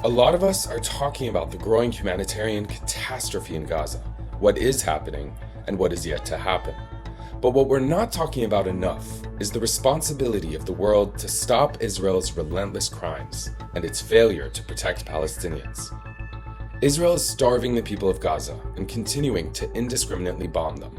A lot of us are talking about the growing humanitarian catastrophe in Gaza, what is happening, and what is yet to happen. But what we're not talking about enough is the responsibility of the world to stop Israel's relentless crimes and its failure to protect Palestinians. Israel is starving the people of Gaza and continuing to indiscriminately bomb them.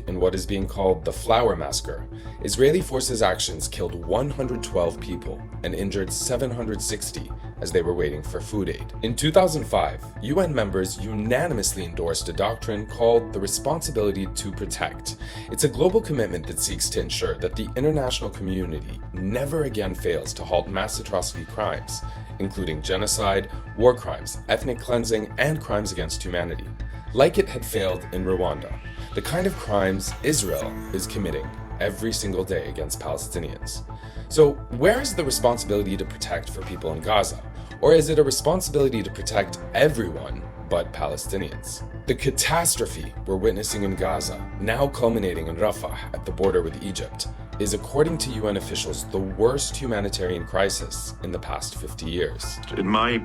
In what is being called the Flower Massacre, Israeli forces' actions killed 112 people and injured 760 as they were waiting for food aid. In 2005, UN members unanimously endorsed a doctrine called the responsibility to protect. It's a global commitment that seeks to ensure that the international community never again fails to halt mass atrocity crimes, including genocide, war crimes, ethnic cleansing, and crimes against humanity, like it had failed in Rwanda. The kind of crimes Israel is committing every single day against Palestinians. So where is the responsibility to protect for people in Gaza? Or is it a responsibility to protect everyone but Palestinians? The catastrophe we're witnessing in Gaza, now culminating in Rafah at the border with Egypt, is, according to UN officials, the worst humanitarian crisis in the past 50 years. In my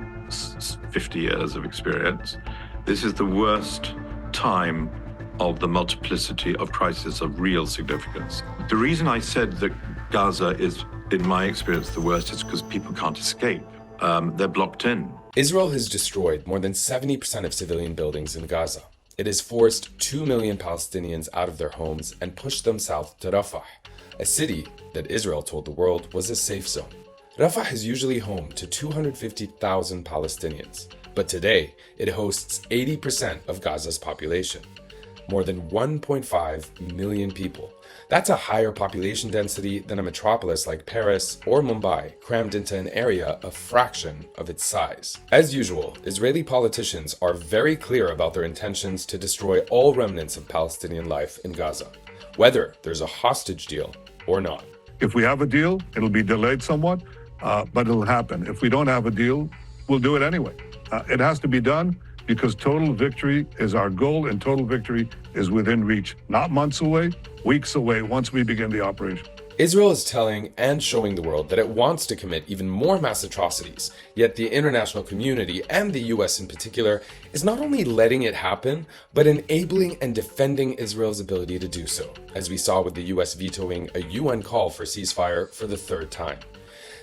50 years of experience, this is the worst time of the multiplicity of crises of real significance. The reason I said that Gaza is, in my experience, the worst is because people can't escape. They're blocked in. Israel has destroyed more than 70% of civilian buildings in Gaza. It has forced 2 million Palestinians out of their homes and pushed them south to Rafah, a city that Israel told the world was a safe zone. Rafah is usually home to 250,000 Palestinians, but today it hosts 80% of Gaza's population. More than 1.5 million people. That's a higher population density than a metropolis like Paris or Mumbai, crammed into an area a fraction of its size. As usual, Israeli politicians are very clear about their intentions to destroy all remnants of Palestinian life in Gaza, whether there's a hostage deal or not. If we have a deal, it'll be delayed somewhat, but it'll happen. If we don't have a deal, we'll do it anyway. It has to be done, because total victory is our goal, and total victory is within reach, not months away, weeks away, once we begin the operation. Israel is telling and showing the world that it wants to commit even more mass atrocities, yet the international community, and the US in particular, is not only letting it happen, but enabling and defending Israel's ability to do so, as we saw with the US vetoing a UN call for ceasefire for the third time.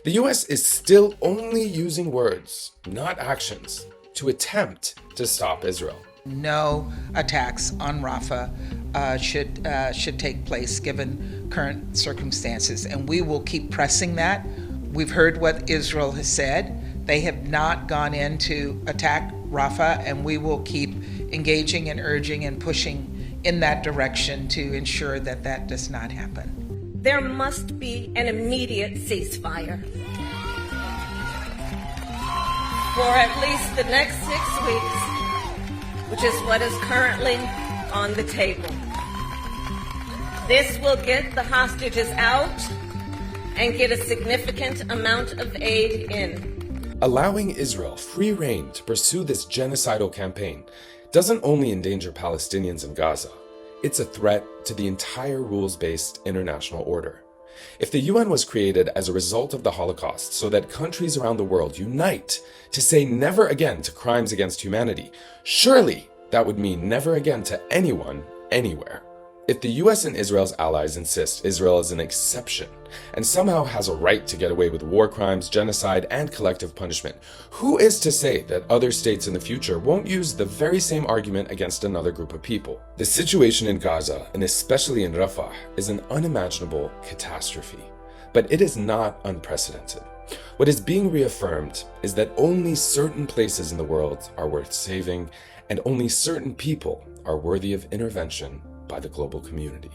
The US is still only using words, not actions, to attempt to stop Israel. No attacks on Rafah should take place given current circumstances, and we will keep pressing that. We've heard what Israel has said. They have not gone in to attack Rafah, and we will keep engaging and urging and pushing in that direction to ensure that that does not happen. There must be an immediate ceasefire. For at least the next 6 weeks, which is what is currently on the table. This will get the hostages out and get a significant amount of aid in. Allowing Israel free rein to pursue this genocidal campaign doesn't only endanger Palestinians in Gaza, it's a threat to the entire rules-based international order. If the UN was created as a result of the Holocaust so that countries around the world unite to say never again to crimes against humanity, surely that would mean never again to anyone, anywhere. If the US and Israel's allies insist Israel is an exception and somehow has a right to get away with war crimes, genocide, and collective punishment, who is to say that other states in the future won't use the very same argument against another group of people? The situation in Gaza, and especially in Rafah, is an unimaginable catastrophe, but it is not unprecedented. What is being reaffirmed is that only certain places in the world are worth saving, and only certain people are worthy of intervention by the global community.